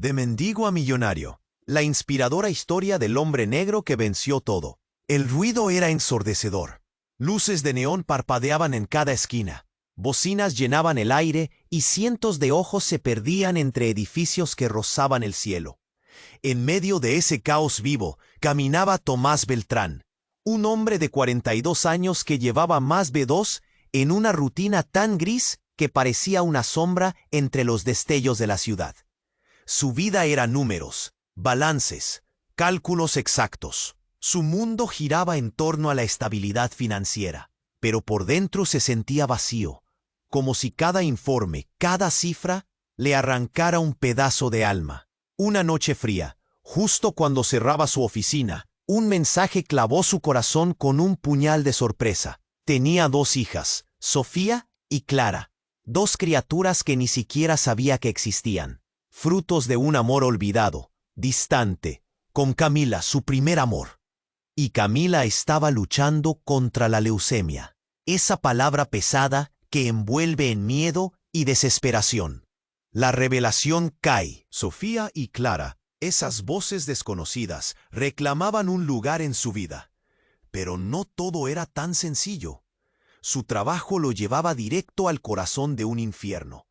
De mendigo a millonario, la inspiradora historia del hombre negro que venció todo. El ruido era ensordecedor. Luces de neón parpadeaban en cada esquina. Bocinas llenaban el aire y cientos de ojos se perdían entre edificios que rozaban el cielo. En medio de ese caos vivo, caminaba Tomás Beltrán, un hombre de 42 años que llevaba más de 2 en una rutina tan gris que parecía una sombra entre los destellos de la ciudad. Su vida era números, balances, cálculos exactos. Su mundo giraba en torno a la estabilidad financiera, pero por dentro se sentía vacío, como si cada informe, cada cifra, le arrancara un pedazo de alma. Una noche fría, justo cuando cerraba su oficina, un mensaje clavó su corazón con un puñal de sorpresa. Tenía 2 hijas, Sofía y Clara, 2 criaturas que ni siquiera sabía que existían, frutos de un amor olvidado, distante, con Camila, su primer amor. Y Camila estaba luchando contra la leucemia, esa palabra pesada que envuelve en miedo y desesperación. La revelación cae. Sofía y Clara, esas voces desconocidas, reclamaban un lugar en su vida. Pero no todo era tan sencillo. Su trabajo lo llevaba directo al corazón de un infierno.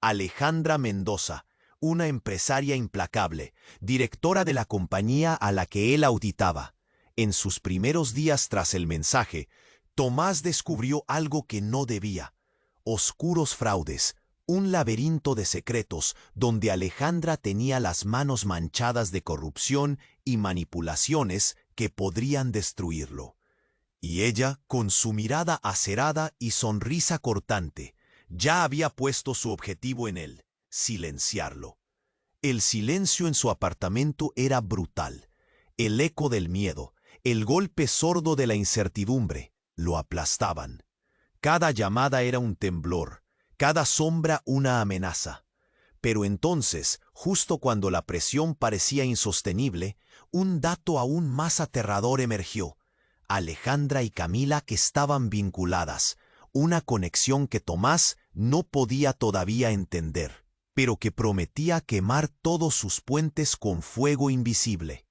Alejandra Mendoza, una empresaria implacable, directora de la compañía a la que él auditaba. En sus primeros días tras el mensaje, Tomás descubrió algo que no debía: oscuros fraudes, un laberinto de secretos donde Alejandra tenía las manos manchadas de corrupción y manipulaciones que podrían destruirlo. Y ella, con su mirada acerada y sonrisa cortante, ya había puesto su objetivo en él: silenciarlo. El silencio en su apartamento era brutal. El eco del miedo, el golpe sordo de la incertidumbre, lo aplastaban. Cada llamada era un temblor, cada sombra una amenaza. Pero entonces, justo cuando la presión parecía insostenible, un dato aún más aterrador emergió. Alejandra y Camila que estaban vinculadas, una conexión que Tomás no podía todavía entender, pero que prometía quemar todos sus puentes con fuego invisible.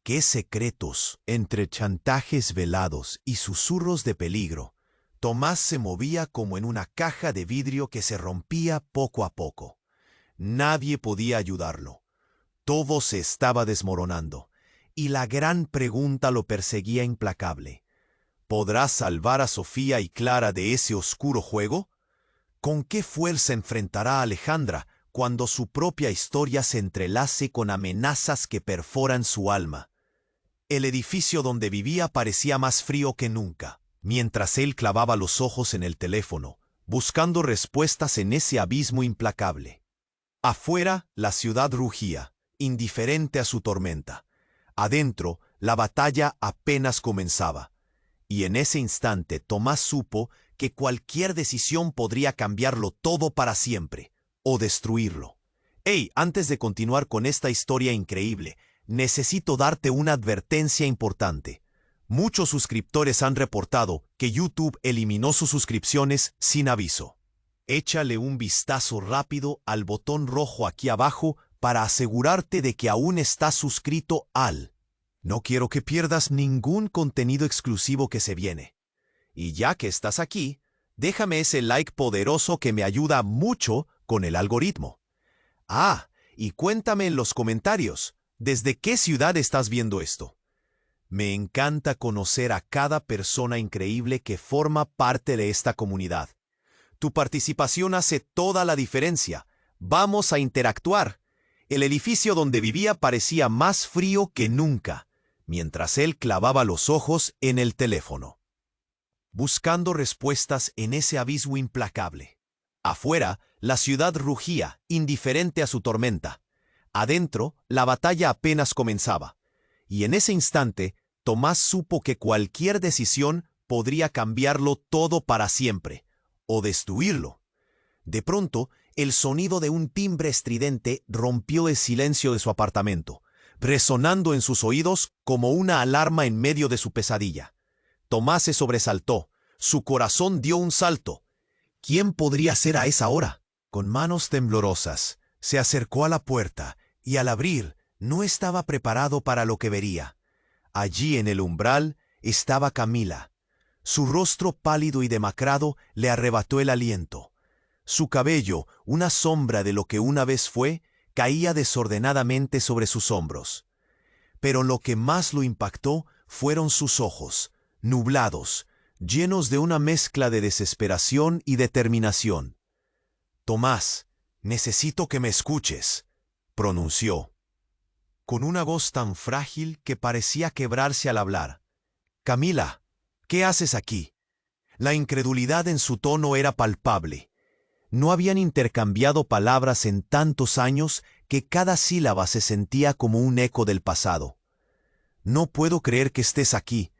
¿Qué secretos? Entre chantajes velados y susurros de peligro, Tomás se movía como en una caja de vidrio que se rompía poco a poco. Nadie podía ayudarlo. Todo se estaba desmoronando, y la gran pregunta lo perseguía implacable. ¿Podrá salvar a Sofía y Clara de ese oscuro juego? ¿Con qué fuerza enfrentará a Alejandra cuando su propia historia se entrelace con amenazas que perforan su alma? El edificio donde vivía parecía más frío que nunca, mientras él clavaba los ojos en el teléfono, buscando respuestas en ese abismo implacable. Afuera, la ciudad rugía, indiferente a su tormenta. Adentro, la batalla apenas comenzaba. Y en ese instante Tomás supo que cualquier decisión podría cambiarlo todo para siempre, o destruirlo. Hey, antes de continuar con esta historia increíble, necesito darte una advertencia importante. Muchos suscriptores han reportado que YouTube eliminó sus suscripciones sin aviso. Échale un vistazo rápido al botón rojo aquí abajo para asegurarte de que aún estás suscrito al. No quiero que pierdas ningún contenido exclusivo que se viene. Y ya que estás aquí, déjame ese like poderoso que me ayuda mucho con el algoritmo. Ah, y cuéntame en los comentarios, ¿desde qué ciudad estás viendo esto? Me encanta conocer a cada persona increíble que forma parte de esta comunidad. Tu participación hace toda la diferencia. Vamos a interactuar. El edificio donde vivía parecía más frío que nunca, mientras él clavaba los ojos en el teléfono, buscando respuestas en ese abismo implacable. Afuera, la ciudad rugía, indiferente a su tormenta. Adentro, la batalla apenas comenzaba. Y en ese instante, Tomás supo que cualquier decisión podría cambiarlo todo para siempre, o destruirlo. De pronto, el sonido de un timbre estridente rompió el silencio de su apartamento, resonando en sus oídos como una alarma en medio de su pesadilla. Tomás se sobresaltó, su corazón dio un salto. ¿Quién podría ser a esa hora? Con manos temblorosas, se acercó a la puerta y al abrir, no estaba preparado para lo que vería. Allí en el umbral estaba Camila. Su rostro pálido y demacrado le arrebató el aliento. Su cabello, una sombra de lo que una vez fue, caía desordenadamente sobre sus hombros. Pero lo que más lo impactó fueron sus ojos, nublados, llenos de una mezcla de desesperación y determinación. «Tomás, necesito que me escuches», pronunció, con una voz tan frágil que parecía quebrarse al hablar. «Camila, ¿qué haces aquí?». La incredulidad en su tono era palpable. No habían intercambiado palabras en tantos años que cada sílaba se sentía como un eco del pasado. «No puedo creer que estés aquí.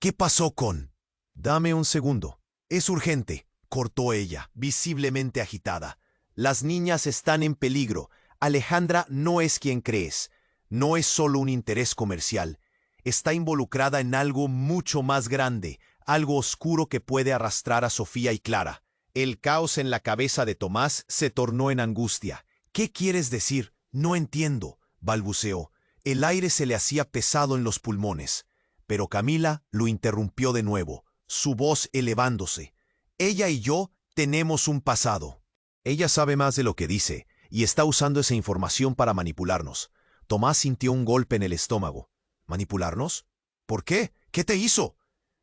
¿Qué pasó con...?» «Dame un segundo. Es urgente», cortó ella, visiblemente agitada. «Las niñas están en peligro. Alejandra no es quien crees. No es solo un interés comercial. Está involucrada en algo mucho más grande, algo oscuro que puede arrastrar a Sofía y Clara». El caos en la cabeza de Tomás se tornó en angustia. «¿Qué quieres decir? No entiendo», balbuceó. El aire se le hacía pesado en los pulmones. Pero Camila lo interrumpió de nuevo, su voz elevándose. «Ella y yo tenemos un pasado. Ella sabe más de lo que dice, y está usando esa información para manipularnos». Tomás sintió un golpe en el estómago. «¿Manipularnos? ¿Por qué? ¿Qué te hizo?».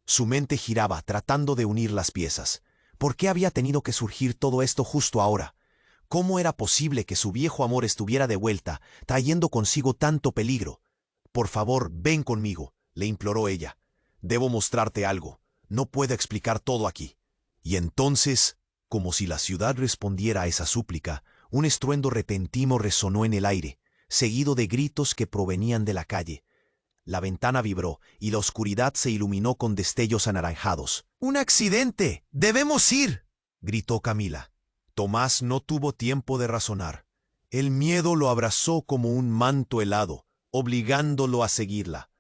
Su mente giraba, tratando de unir las piezas. ¿Por qué había tenido que surgir todo esto justo ahora? ¿Cómo era posible que su viejo amor estuviera de vuelta, trayendo consigo tanto peligro? «Por favor, ven conmigo», le imploró ella. «Debo mostrarte algo. No puedo explicar todo aquí». Y entonces, como si la ciudad respondiera a esa súplica, un estruendo repentino resonó en el aire, seguido de gritos que provenían de la calle. La ventana vibró y la oscuridad se iluminó con destellos anaranjados. «¡Un accidente! ¡Debemos ir!», gritó Camila. Tomás no tuvo tiempo de razonar. El miedo lo abrazó como un manto helado, obligándolo a seguirla.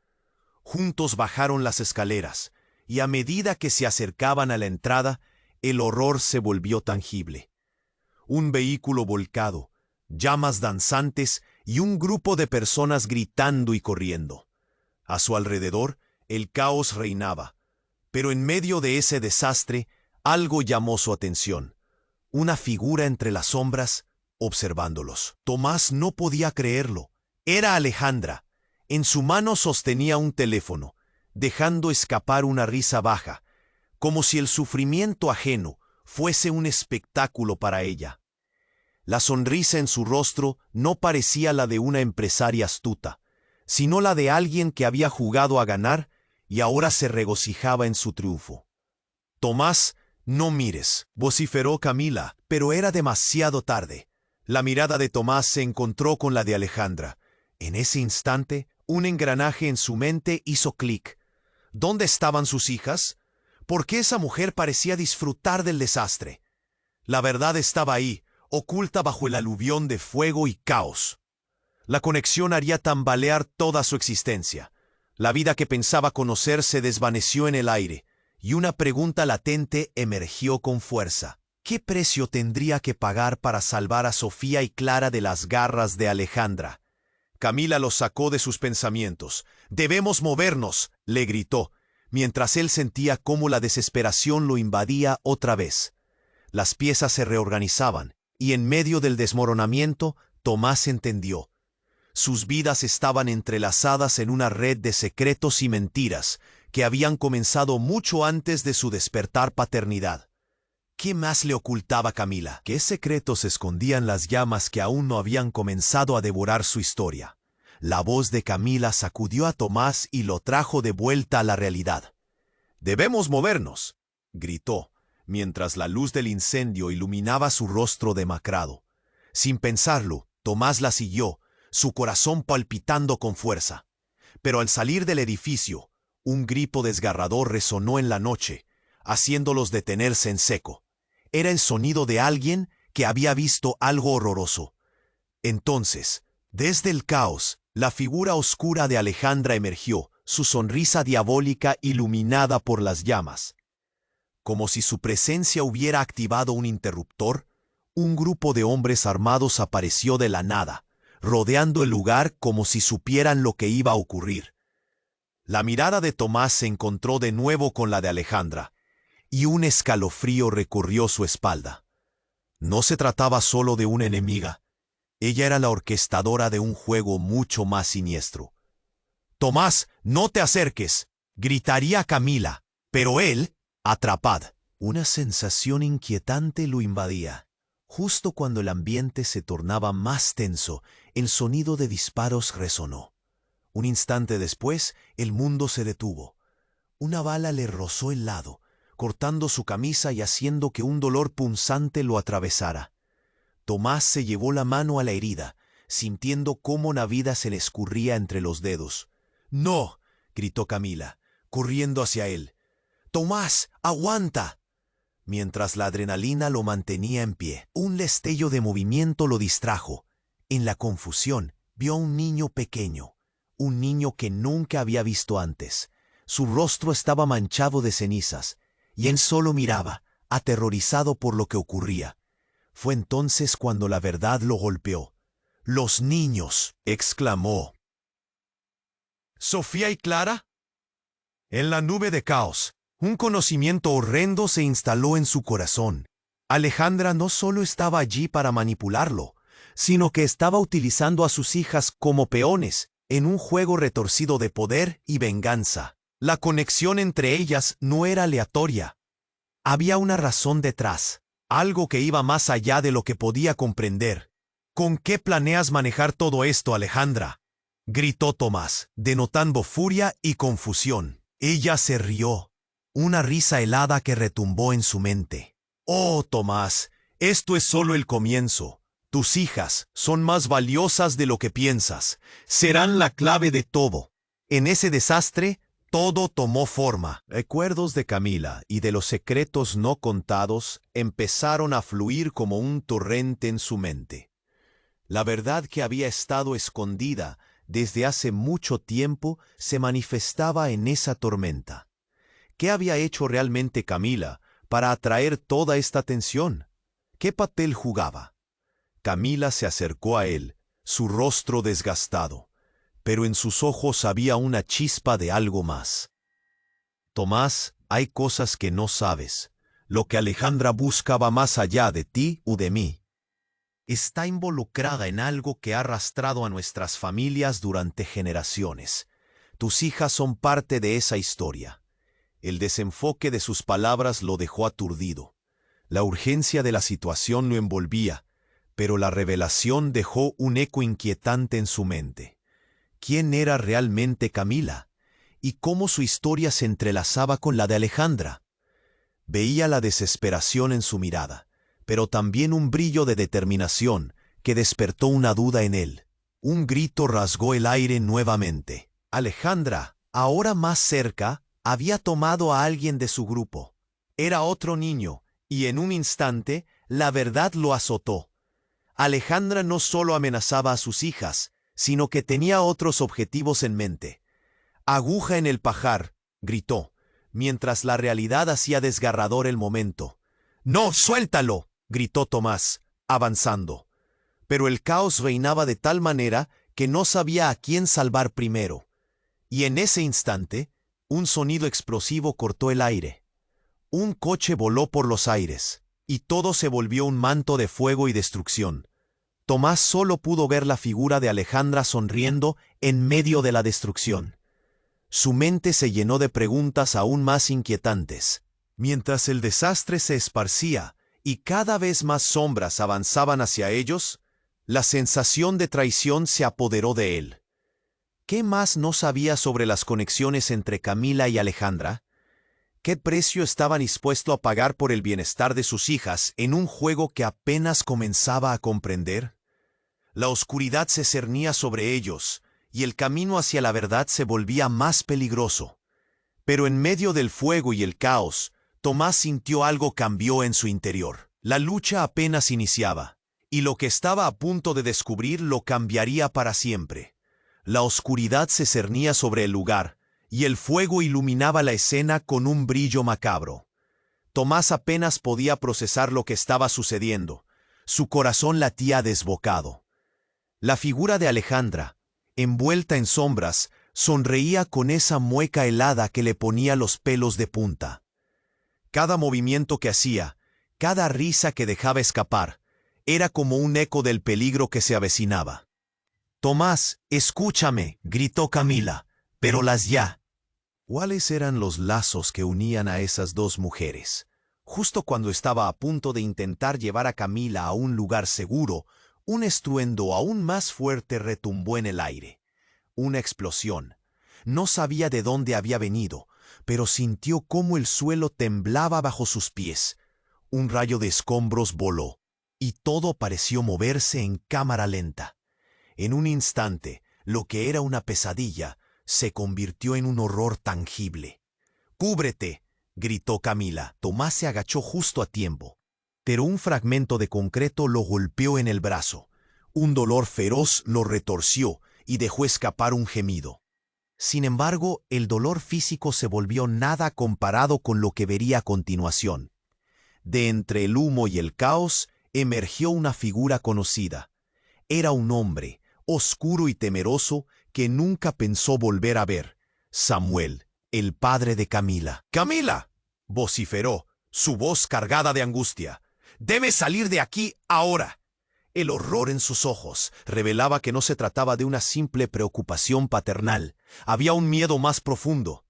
Juntos bajaron las escaleras, y a medida que se acercaban a la entrada, el horror se volvió tangible. Un vehículo volcado, llamas danzantes y un grupo de personas gritando y corriendo. A su alrededor, el caos reinaba, pero en medio de ese desastre, algo llamó su atención. Una figura entre las sombras, observándolos. Tomás no podía creerlo. Era Alejandra. En su mano sostenía un teléfono, dejando escapar una risa baja, como si el sufrimiento ajeno fuese un espectáculo para ella. La sonrisa en su rostro no parecía la de una empresaria astuta, sino la de alguien que había jugado a ganar y ahora se regocijaba en su triunfo. «Tomás, no mires», vociferó Camila, pero era demasiado tarde. La mirada de Tomás se encontró con la de Alejandra. En ese instante, un engranaje en su mente hizo clic. ¿Dónde estaban sus hijas? ¿Por qué esa mujer parecía disfrutar del desastre? La verdad estaba ahí, oculta bajo el aluvión de fuego y caos. La conexión haría tambalear toda su existencia. La vida que pensaba conocer se desvaneció en el aire, y una pregunta latente emergió con fuerza. ¿Qué precio tendría que pagar para salvar a Sofía y Clara de las garras de Alejandra? Camila los sacó de sus pensamientos. «Debemos movernos», le gritó, mientras él sentía cómo la desesperación lo invadía otra vez. Las piezas se reorganizaban, y en medio del desmoronamiento, Tomás entendió. Sus vidas estaban entrelazadas en una red de secretos y mentiras que habían comenzado mucho antes de su despertar paternidad. ¿Qué más le ocultaba Camila? ¿Qué secretos escondían las llamas que aún no habían comenzado a devorar su historia? La voz de Camila sacudió a Tomás y lo trajo de vuelta a la realidad. «Debemos movernos», gritó, mientras la luz del incendio iluminaba su rostro demacrado. Sin pensarlo, Tomás la siguió, su corazón palpitando con fuerza. Pero al salir del edificio, un grito desgarrador resonó en la noche, haciéndolos detenerse en seco. Era el sonido de alguien que había visto algo horroroso. Entonces, desde el caos, la figura oscura de Alejandra emergió, su sonrisa diabólica iluminada por las llamas. Como si su presencia hubiera activado un interruptor, un grupo de hombres armados apareció de la nada, rodeando el lugar como si supieran lo que iba a ocurrir. La mirada de Tomás se encontró de nuevo con la de Alejandra, y un escalofrío recorrió su espalda. No se trataba solo de una enemiga. Ella era la orquestadora de un juego mucho más siniestro. «Tomás, no te acerques», gritaría Camila, pero él, atrapad. Una sensación inquietante lo invadía. Justo cuando el ambiente se tornaba más tenso, el sonido de disparos resonó. Un instante después, el mundo se detuvo. Una bala le rozó el lado, cortando su camisa y haciendo que un dolor punzante lo atravesara. Tomás se llevó la mano a la herida, sintiendo cómo la vida se le escurría entre los dedos. «¡No!», gritó Camila, corriendo hacia él. «Tomás, aguanta». Mientras la adrenalina lo mantenía en pie, un destello de movimiento lo distrajo. En la confusión, vio a un niño pequeño, un niño que nunca había visto antes. Su rostro estaba manchado de cenizas, y él solo miraba, aterrorizado por lo que ocurría. Fue entonces cuando la verdad lo golpeó. «¡Los niños!», exclamó. «¿Sofía y Clara?». En la nube de caos, un conocimiento horrendo se instaló en su corazón. Alejandra no solo estaba allí para manipularlo, sino que estaba utilizando a sus hijas como peones en un juego retorcido de poder y venganza. La conexión entre ellas no era aleatoria. Había una razón detrás, algo que iba más allá de lo que podía comprender. «¿Con qué planeas manejar todo esto, Alejandra?», gritó Tomás, denotando furia y confusión. Ella se rió, una risa helada que retumbó en su mente. «Oh, Tomás, esto es solo el comienzo. Tus hijas son más valiosas de lo que piensas. Serán la clave de todo». En ese desastre, todo tomó forma. Recuerdos de Camila y de los secretos no contados empezaron a fluir como un torrente en su mente. La verdad que había estado escondida desde hace mucho tiempo se manifestaba en esa tormenta. ¿Qué había hecho realmente Camila para atraer toda esta atención? ¿Qué papel jugaba? Camila se acercó a él, su rostro desgastado, pero en sus ojos había una chispa de algo más. «Tomás, hay cosas que no sabes. Lo que Alejandra busca va más allá de ti o de mí. Está involucrada en algo que ha arrastrado a nuestras familias durante generaciones. Tus hijas son parte de esa historia». El desenfoque de sus palabras lo dejó aturdido. La urgencia de la situación lo envolvía, pero la revelación dejó un eco inquietante en su mente. ¿Quién era realmente Camila? ¿Y cómo su historia se entrelazaba con la de Alejandra? Veía la desesperación en su mirada, pero también un brillo de determinación que despertó una duda en él. Un grito rasgó el aire nuevamente. Alejandra, ahora más cerca, había tomado a alguien de su grupo. Era otro niño, y en un instante, la verdad lo azotó. Alejandra no solo amenazaba a sus hijas, sino que tenía otros objetivos en mente. «Aguja en el pajar», gritó, mientras la realidad hacía desgarrador el momento. «¡No, suéltalo!», gritó Tomás, avanzando. Pero el caos reinaba de tal manera que no sabía a quién salvar primero. Y en ese instante, un sonido explosivo cortó el aire. Un coche voló por los aires, y todo se volvió un manto de fuego y destrucción. Tomás solo pudo ver la figura de Alejandra sonriendo en medio de la destrucción. Su mente se llenó de preguntas aún más inquietantes. Mientras el desastre se esparcía y cada vez más sombras avanzaban hacia ellos, la sensación de traición se apoderó de él. ¿Qué más no sabía sobre las conexiones entre Camila y Alejandra? ¿Qué precio estaba dispuesto a pagar por el bienestar de sus hijas en un juego que apenas comenzaba a comprender? La oscuridad se cernía sobre ellos, y el camino hacia la verdad se volvía más peligroso. Pero en medio del fuego y el caos, Tomás sintió algo cambió en su interior. La lucha apenas iniciaba, y lo que estaba a punto de descubrir lo cambiaría para siempre. La oscuridad se cernía sobre el lugar, y el fuego iluminaba la escena con un brillo macabro. Tomás apenas podía procesar lo que estaba sucediendo. Su corazón latía desbocado. La figura de Alejandra, envuelta en sombras, sonreía con esa mueca helada que le ponía los pelos de punta. Cada movimiento que hacía, cada risa que dejaba escapar, era como un eco del peligro que se avecinaba. «Tomás, escúchame», gritó Camila, «pero las ya». ¿Cuáles eran los lazos que unían a esas dos mujeres? Justo cuando estaba a punto de intentar llevar a Camila a un lugar seguro, un estruendo aún más fuerte retumbó en el aire. Una explosión. No sabía de dónde había venido, pero sintió cómo el suelo temblaba bajo sus pies. Un rayo de escombros voló, y todo pareció moverse en cámara lenta. En un instante, lo que era una pesadilla se convirtió en un horror tangible. «¡Cúbrete!», gritó Camila. Tomás se agachó justo a tiempo, pero un fragmento de concreto lo golpeó en el brazo. Un dolor feroz lo retorció y dejó escapar un gemido. Sin embargo, el dolor físico se volvió nada comparado con lo que vería a continuación. De entre el humo y el caos emergió una figura conocida. Era un hombre, oscuro y temeroso, que nunca pensó volver a ver: Samuel, el padre de Camila. «¡Camila!», vociferó, su voz cargada de angustia. «¡Debes salir de aquí ahora!». El horror en sus ojos revelaba que no se trataba de una simple preocupación paternal. Había un miedo más profundo.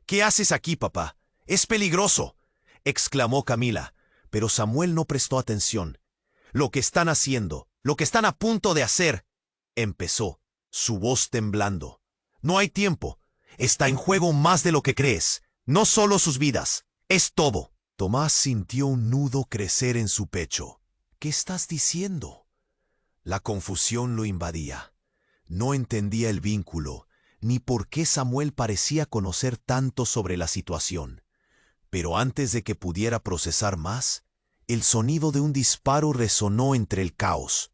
«¿Qué haces aquí, papá? ¡Es peligroso!», exclamó Camila, pero Samuel no prestó atención. «Lo que están haciendo, lo que están a punto de hacer», empezó, su voz temblando. «No hay tiempo. Está en juego más de lo que crees. No solo sus vidas, es todo». Tomás sintió un nudo crecer en su pecho. «¿Qué estás diciendo?». La confusión lo invadía. No entendía el vínculo, ni por qué Samuel parecía conocer tanto sobre la situación. Pero antes de que pudiera procesar más, el sonido de un disparo resonó entre el caos.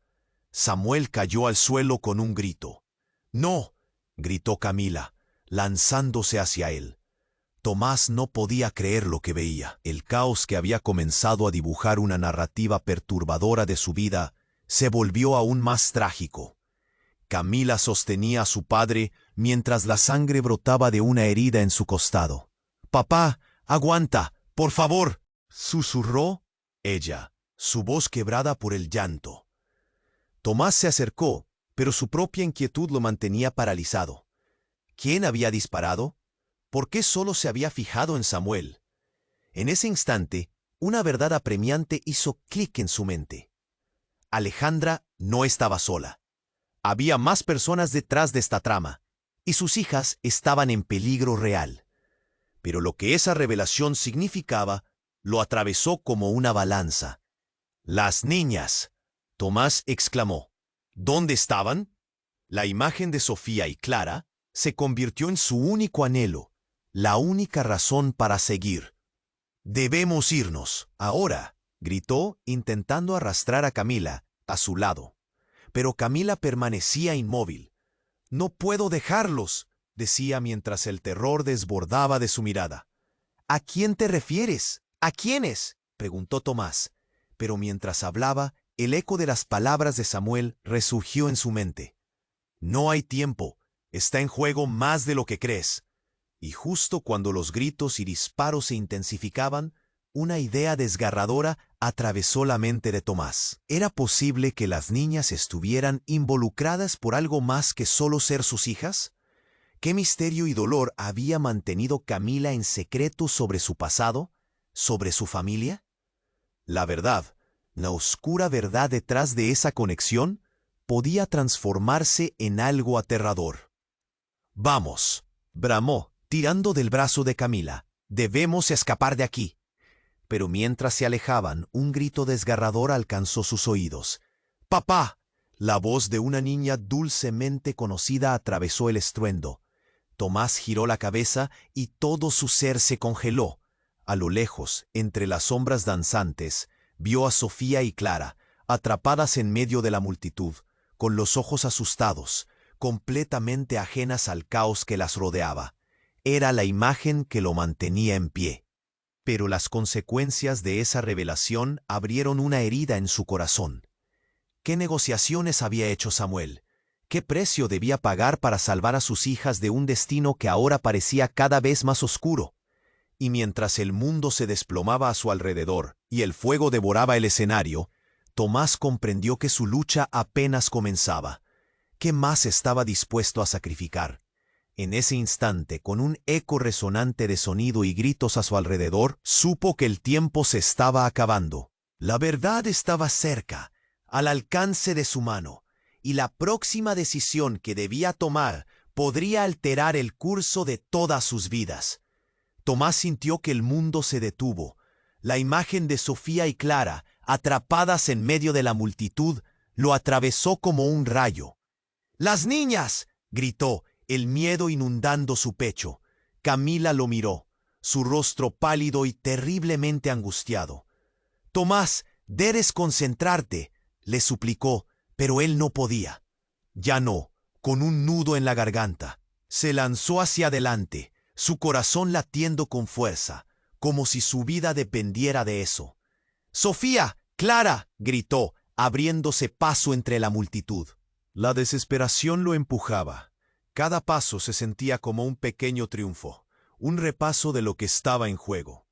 Samuel cayó al suelo con un grito. «¡No!», gritó Camila, lanzándose hacia él. Tomás no podía creer lo que veía. El caos que había comenzado a dibujar una narrativa perturbadora de su vida se volvió aún más trágico. Camila sostenía a su padre mientras la sangre brotaba de una herida en su costado. «Papá, aguanta, por favor», susurró ella, su voz quebrada por el llanto. Tomás se acercó, pero su propia inquietud lo mantenía paralizado. ¿Quién había disparado? ¿Por qué solo se había fijado en Samuel? En ese instante, una verdad apremiante hizo clic en su mente. Alejandra no estaba sola. Había más personas detrás de esta trama, y sus hijas estaban en peligro real. Pero lo que esa revelación significaba lo atravesó como una balanza. «¡Las niñas!», Tomás exclamó. ¿Dónde estaban? La imagen de Sofía y Clara se convirtió en su único anhelo, la única razón para seguir. «Debemos irnos, ahora», gritó, intentando arrastrar a Camila a su lado. Pero Camila permanecía inmóvil. «No puedo dejarlos», decía mientras el terror desbordaba de su mirada. «¿A quién te refieres? ¿A quiénes?», preguntó Tomás. Pero mientras hablaba, el eco de las palabras de Samuel resurgió en su mente. «No hay tiempo. Está en juego más de lo que crees». Y justo cuando los gritos y disparos se intensificaban, una idea desgarradora atravesó la mente de Tomás. ¿Era posible que las niñas estuvieran involucradas por algo más que solo ser sus hijas? ¿Qué misterio y dolor había mantenido Camila en secreto sobre su pasado, sobre su familia? La verdad, la oscura verdad detrás de esa conexión, podía transformarse en algo aterrador. «Vamos», bramó, tirando del brazo de Camila. «Debemos escapar de aquí». Pero mientras se alejaban, un grito desgarrador alcanzó sus oídos. «¡Papá!». La voz de una niña dulcemente conocida atravesó el estruendo. Tomás giró la cabeza y todo su ser se congeló. A lo lejos, entre las sombras danzantes, vio a Sofía y Clara, atrapadas en medio de la multitud, con los ojos asustados, completamente ajenas al caos que las rodeaba. Era la imagen que lo mantenía en pie. Pero las consecuencias de esa revelación abrieron una herida en su corazón. ¿Qué negociaciones había hecho Samuel? ¿Qué precio debía pagar para salvar a sus hijas de un destino que ahora parecía cada vez más oscuro? Y mientras el mundo se desplomaba a su alrededor y el fuego devoraba el escenario, Tomás comprendió que su lucha apenas comenzaba. ¿Qué más estaba dispuesto a sacrificar? En ese instante, con un eco resonante de sonido y gritos a su alrededor, supo que el tiempo se estaba acabando. La verdad estaba cerca, al alcance de su mano, y la próxima decisión que debía tomar podría alterar el curso de todas sus vidas. Tomás sintió que el mundo se detuvo. La imagen de Sofía y Clara, atrapadas en medio de la multitud, lo atravesó como un rayo. ¡Las niñas!, gritó, el miedo inundando su pecho. Camila lo miró, su rostro pálido y terriblemente angustiado. «Tomás, debes concentrarte», le suplicó, pero él no podía. Ya no, con un nudo en la garganta. Se lanzó hacia adelante, su corazón latiendo con fuerza, como si su vida dependiera de eso. «¡Sofía! ¡Clara!», gritó, abriéndose paso entre la multitud. La desesperación lo empujaba. Cada paso se sentía como un pequeño triunfo, un repaso de lo que estaba en juego.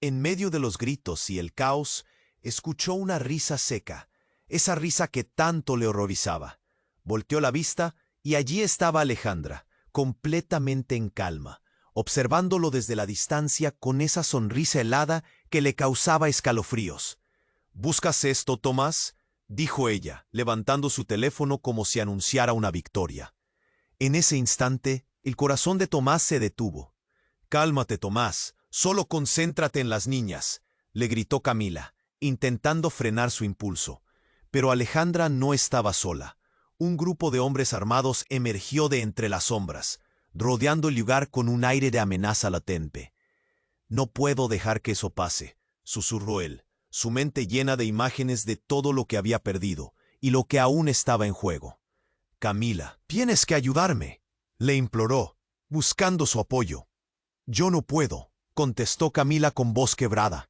En medio de los gritos y el caos, escuchó una risa seca, esa risa que tanto le horrorizaba. Volteó la vista y allí estaba Alejandra, completamente en calma, observándolo desde la distancia con esa sonrisa helada que le causaba escalofríos. «¿Buscas esto, Tomás?», dijo ella, levantando su teléfono como si anunciara una victoria. En ese instante, el corazón de Tomás se detuvo. «Cálmate, Tomás, solo concéntrate en las niñas», le gritó Camila, intentando frenar su impulso. Pero Alejandra no estaba sola. Un grupo de hombres armados emergió de entre las sombras, rodeando el lugar con un aire de amenaza latente. «No puedo dejar que eso pase», susurró él, su mente llena de imágenes de todo lo que había perdido y lo que aún estaba en juego. «Camila, tienes que ayudarme», le imploró, buscando su apoyo. «Yo no puedo», contestó Camila con voz quebrada.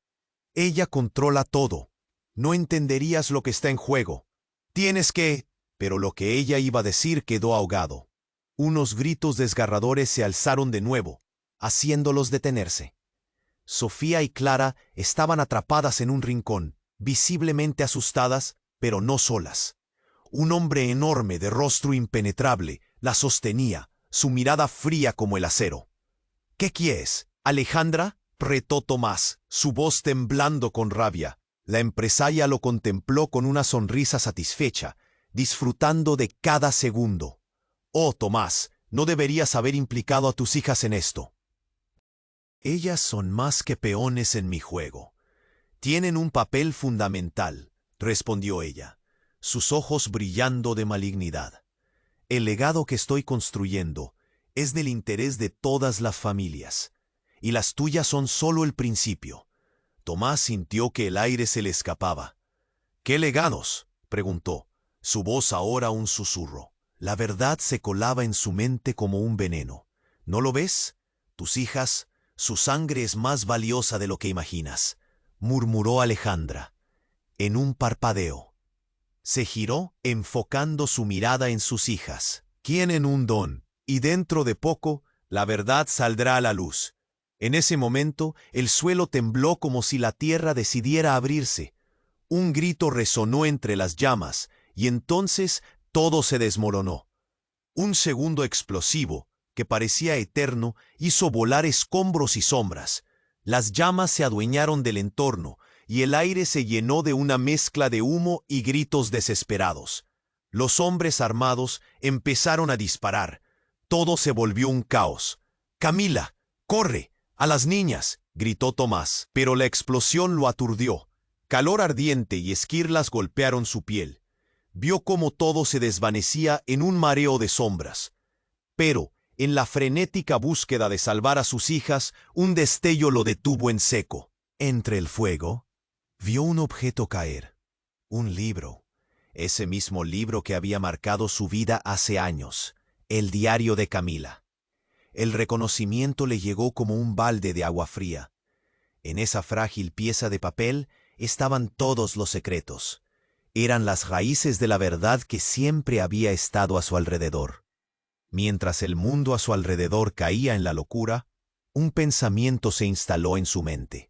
«Ella controla todo. No entenderías lo que está en juego. Tienes que...». Pero lo que ella iba a decir quedó ahogado. Unos gritos desgarradores se alzaron de nuevo, haciéndolos detenerse. Sofía y Clara estaban atrapadas en un rincón, visiblemente asustadas, pero no solas. Un hombre enorme de rostro impenetrable la sostenía, su mirada fría como el acero. «¿Qué quieres, Alejandra?», retó Tomás, su voz temblando con rabia. La empresaria lo contempló con una sonrisa satisfecha, disfrutando de cada segundo. «Oh, Tomás, no deberías haber implicado a tus hijas en esto». «Ellas son más que peones en mi juego. Tienen un papel fundamental», respondió ella, sus ojos brillando de malignidad. «El legado que estoy construyendo es del interés de todas las familias, y las tuyas son solo el principio». Tomás sintió que el aire se le escapaba. «¿Qué legados?», preguntó, su voz ahora un susurro. La verdad se colaba en su mente como un veneno. «¿No lo ves? Tus hijas, su sangre es más valiosa de lo que imaginas», murmuró Alejandra. En un parpadeo, se giró, enfocando su mirada en sus hijas. «Tienen un don, y dentro de poco, la verdad saldrá a la luz». En ese momento, el suelo tembló como si la tierra decidiera abrirse. Un grito resonó entre las llamas, y entonces todo se desmoronó. Un segundo explosivo, que parecía eterno, hizo volar escombros y sombras. Las llamas se adueñaron del entorno, y el aire se llenó de una mezcla de humo y gritos desesperados. Los hombres armados empezaron a disparar. Todo se volvió un caos. «Camila, corre, a las niñas», gritó Tomás, pero la explosión lo aturdió. Calor ardiente y esquirlas golpearon su piel. Vio cómo todo se desvanecía en un mareo de sombras. Pero, en la frenética búsqueda de salvar a sus hijas, un destello lo detuvo en seco. Entre el fuego, vio un objeto caer. Un libro. Ese mismo libro que había marcado su vida hace años. El diario de Camila. El reconocimiento le llegó como un balde de agua fría. En esa frágil pieza de papel estaban todos los secretos. eran las raíces de la verdad que siempre había estado a su alrededor. Mientras el mundo a su alrededor caía en la locura, un pensamiento se instaló en su mente.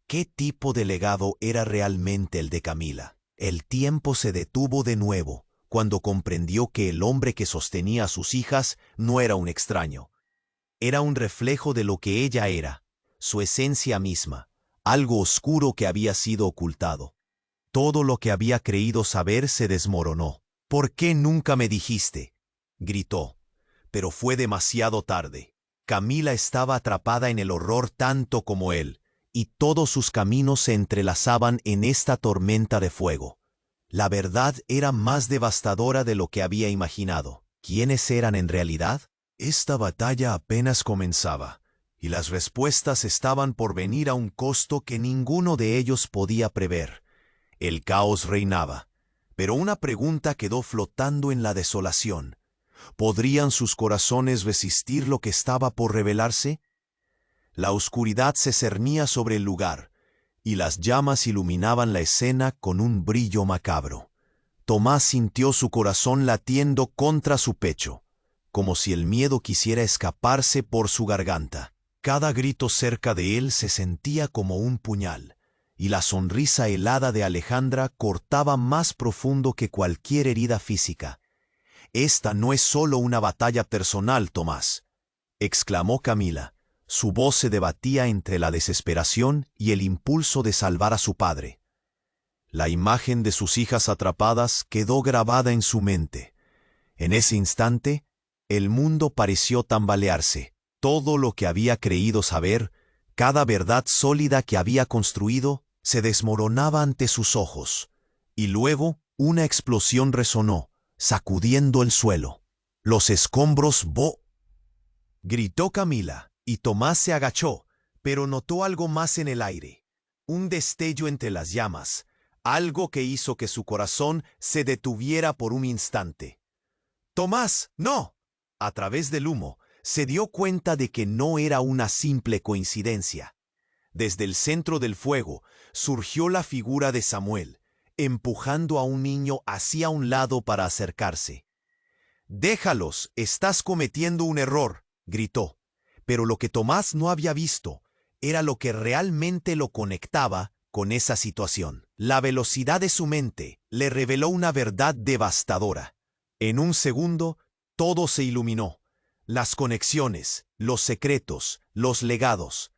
¿Qué tipo de legado era realmente el de Camila? El tiempo se detuvo de nuevo cuando comprendió que el hombre que sostenía a sus hijas no era un extraño. Era un reflejo de lo que ella era, su esencia misma, algo oscuro que había sido ocultado. Todo lo que había creído saber se desmoronó. «¿Por qué nunca me dijiste?», gritó. Pero fue demasiado tarde. Camila estaba atrapada en el horror tanto como él, y todos sus caminos se entrelazaban en esta tormenta de fuego. La verdad era más devastadora de lo que había imaginado. ¿Quiénes eran en realidad? Esta batalla apenas comenzaba, y las respuestas estaban por venir a un costo que ninguno de ellos podía prever. El caos reinaba, pero una pregunta quedó flotando en la desolación. ¿Podrían sus corazones resistir lo que estaba por revelarse? La oscuridad se cernía sobre el lugar, y las llamas iluminaban la escena con un brillo macabro. Tomás sintió su corazón latiendo contra su pecho, como si el miedo quisiera escaparse por su garganta. Cada grito cerca de él se sentía como un puñal, y la sonrisa helada de Alejandra cortaba más profundo que cualquier herida física. «Esta no es solo una batalla personal, Tomás», exclamó Camila. Su voz se debatía entre la desesperación y el impulso de salvar a su padre. La imagen de sus hijas atrapadas quedó grabada en su mente. En ese instante, el mundo pareció tambalearse. Todo lo que había creído saber, cada verdad sólida que había construido, se desmoronaba ante sus ojos. Y luego, una explosión resonó, sacudiendo el suelo. «Los escombros gritó Camila, y Tomás se agachó, pero notó algo más en el aire. Un destello entre las llamas, algo que hizo que su corazón se detuviera por un instante. «¡Tomás, no!». A través del humo, se dio cuenta de que no era una simple coincidencia. Desde el centro del fuego surgió la figura de Samuel, empujando a un niño hacia un lado para acercarse. «Déjalos, estás cometiendo un error», gritó. Pero lo que Tomás no había visto era lo que realmente lo conectaba con esa situación. La velocidad de su mente le reveló una verdad devastadora. En un segundo, todo se iluminó. Las conexiones, los secretos, los legados.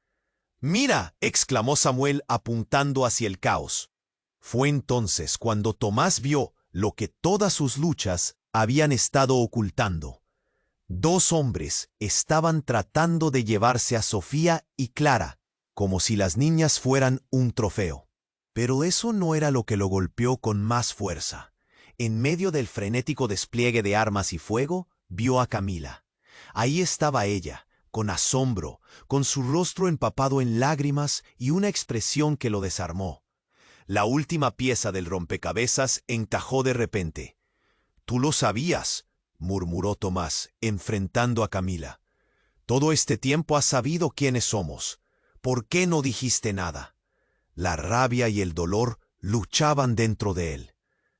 «¡Mira!», exclamó Samuel apuntando hacia el caos. Fue entonces cuando Tomás vio lo que todas sus luchas habían estado ocultando. Dos hombres estaban tratando de llevarse a Sofía y Clara, como si las niñas fueran un trofeo. Pero eso no era lo que lo golpeó con más fuerza. En medio del frenético despliegue de armas y fuego, vio a Camila. Ahí estaba ella, con asombro, con su rostro empapado en lágrimas y una expresión que lo desarmó. La última pieza del rompecabezas encajó de repente. «Tú lo sabías», murmuró Tomás, enfrentando a Camila. «Todo este tiempo has sabido quiénes somos. ¿Por qué no dijiste nada?». La rabia y el dolor luchaban dentro de él.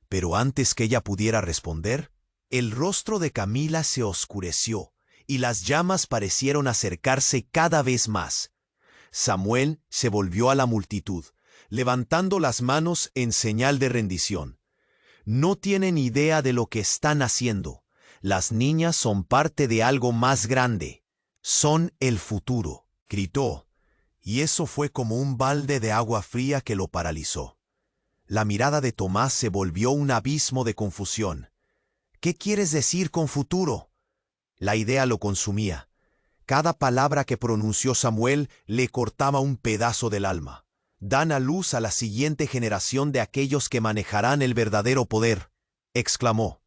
Pero antes que ella pudiera responder, el rostro de Camila se oscureció y las llamas parecieron acercarse cada vez más. Samuel se volvió a la multitud, levantando las manos en señal de rendición. «No tienen idea de lo que están haciendo. Las niñas son parte de algo más grande. Son el futuro», gritó, y eso fue como un balde de agua fría que lo paralizó. La mirada de Tomás se volvió un abismo de confusión. «¿Qué quieres decir con futuro?». La idea lo consumía. Cada palabra que pronunció Samuel le cortaba un pedazo del alma. «Dan a luz a la siguiente generación de aquellos que manejarán el verdadero poder», exclamó.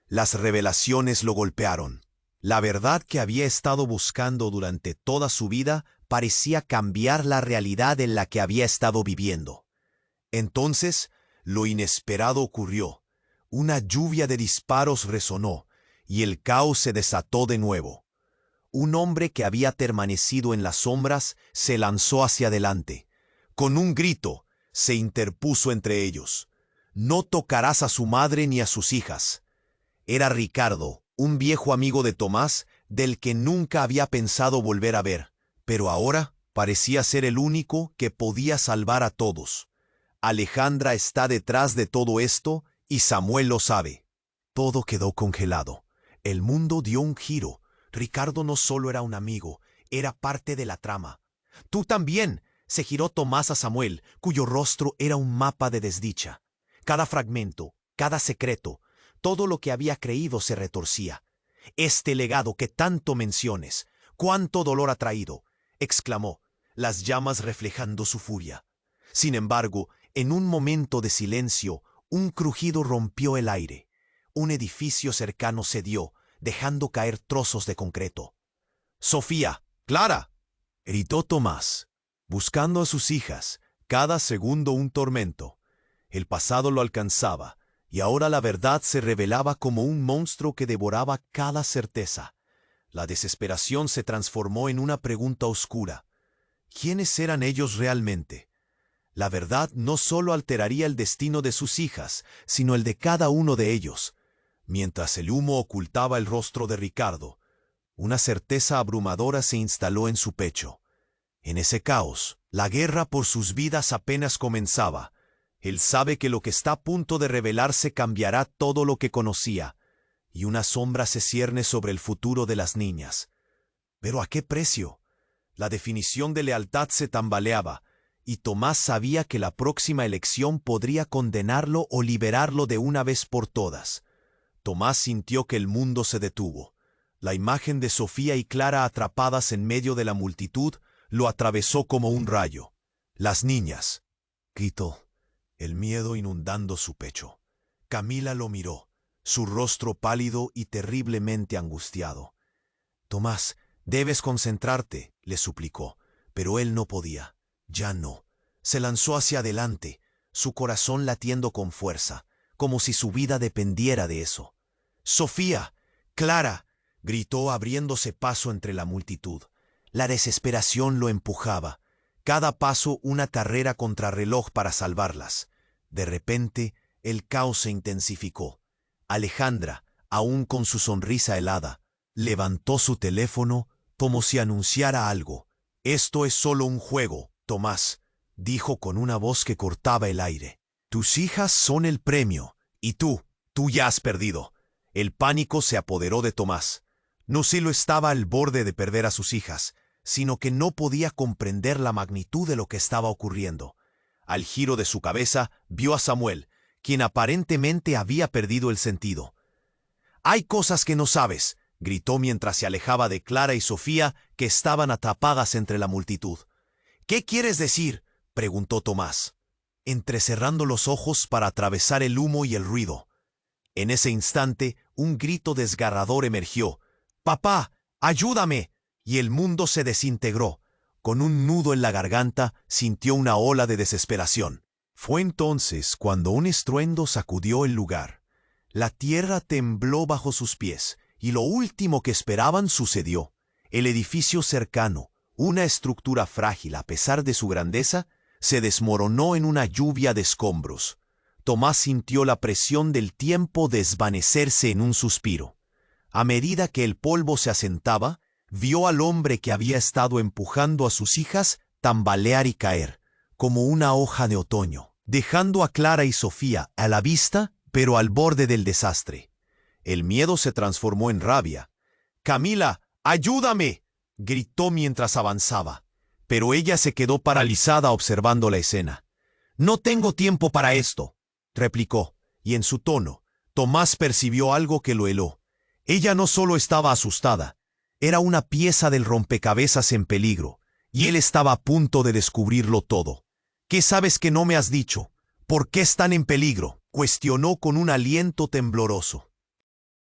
Las revelaciones lo golpearon. La verdad que había estado buscando durante toda su vida parecía cambiar la realidad en la que había estado viviendo. Entonces, lo inesperado ocurrió. Una lluvia de disparos resonó, y el caos se desató de nuevo. Un hombre que había permanecido en las sombras se lanzó hacia adelante. Con un grito, se interpuso entre ellos. No tocarás a su madre ni a sus hijas. Era Ricardo, un viejo amigo de Tomás, del que nunca había pensado volver a ver, pero ahora parecía ser el único que podía salvar a todos. Alejandra está detrás de todo esto y Samuel lo sabe. Todo quedó congelado. El mundo dio un giro. Ricardo no solo era un amigo, era parte de la trama. Tú también, se giró Tomás a Samuel, cuyo rostro era un mapa de desdicha. Cada fragmento, cada secreto, todo lo que había creído se retorcía. Este legado que tanto menciones, cuánto dolor ha traído, exclamó, las llamas reflejando su furia. Sin embargo, en un momento de silencio, un crujido rompió el aire. Un edificio cercano cedió, dejando caer trozos de concreto. «Sofía, Clara», gritó Tomás, buscando a sus hijas, cada segundo un tormento. El pasado lo alcanzaba, y ahora la verdad se revelaba como un monstruo que devoraba cada certeza. La desesperación se transformó en una pregunta oscura. ¿Quiénes eran ellos realmente? La verdad no solo alteraría el destino de sus hijas, sino el de cada uno de ellos. Mientras el humo ocultaba el rostro de Ricardo, una certeza abrumadora se instaló en su pecho. En ese caos, la guerra por sus vidas apenas comenzaba. Él sabe que lo que está a punto de revelarse cambiará todo lo que conocía, y una sombra se cierne sobre el futuro de las niñas. ¿Pero a qué precio? La definición de lealtad se tambaleaba, y Tomás sabía que la próxima elección podría condenarlo o liberarlo de una vez por todas. Tomás sintió que el mundo se detuvo. La imagen de Sofía y Clara atrapadas en medio de la multitud lo atravesó como un rayo. «Las niñas», gritó, el miedo inundando su pecho. Camila lo miró, su rostro pálido y terriblemente angustiado. «Tomás, debes concentrarte», le suplicó, pero él no podía. Ya no. Se lanzó hacia adelante, su corazón latiendo con fuerza, como si su vida dependiera de eso. «Sofía, Clara», gritó abriéndose paso entre la multitud. La desesperación lo empujaba. Cada paso una carrera contrarreloj para salvarlas. De repente, el caos se intensificó. Alejandra, aún con su sonrisa helada, levantó su teléfono como si anunciara algo. «Esto es solo un juego, Tomás», dijo con una voz que cortaba el aire. «Tus hijas son el premio, y tú ya has perdido». El pánico se apoderó de Tomás. No solo estaba al borde de perder a sus hijas, sino que no podía comprender la magnitud de lo que estaba ocurriendo. Al giro de su cabeza vio a Samuel, quien aparentemente había perdido el sentido. «Hay cosas que no sabes», gritó mientras se alejaba de Clara y Sofía, que estaban atrapadas entre la multitud. «¿Qué quieres decir?», preguntó Tomás, entrecerrando los ojos para atravesar el humo y el ruido. En ese instante, un grito desgarrador emergió. «¡Papá, ayúdame!», y el mundo se desintegró. Con un nudo en la garganta, sintió una ola de desesperación. Fue entonces cuando un estruendo sacudió el lugar. La tierra tembló bajo sus pies, y lo último que esperaban sucedió. El edificio cercano, una estructura frágil a pesar de su grandeza, se desmoronó en una lluvia de escombros. Tomás sintió la presión del tiempo desvanecerse en un suspiro. A medida que el polvo se asentaba, vio al hombre que había estado empujando a sus hijas tambalear y caer, como una hoja de otoño, dejando a Clara y Sofía a la vista, pero al borde del desastre. El miedo se transformó en rabia. «¡Camila, ayúdame!», gritó mientras avanzaba, pero ella se quedó paralizada observando la escena. «No tengo tiempo para esto», replicó, y en su tono, Tomás percibió algo que lo heló. Ella no solo estaba asustada, era una pieza del rompecabezas en peligro, y él estaba a punto de descubrirlo todo. «¿Qué sabes que no me has dicho? ¿Por qué están en peligro?», cuestionó con un aliento tembloroso.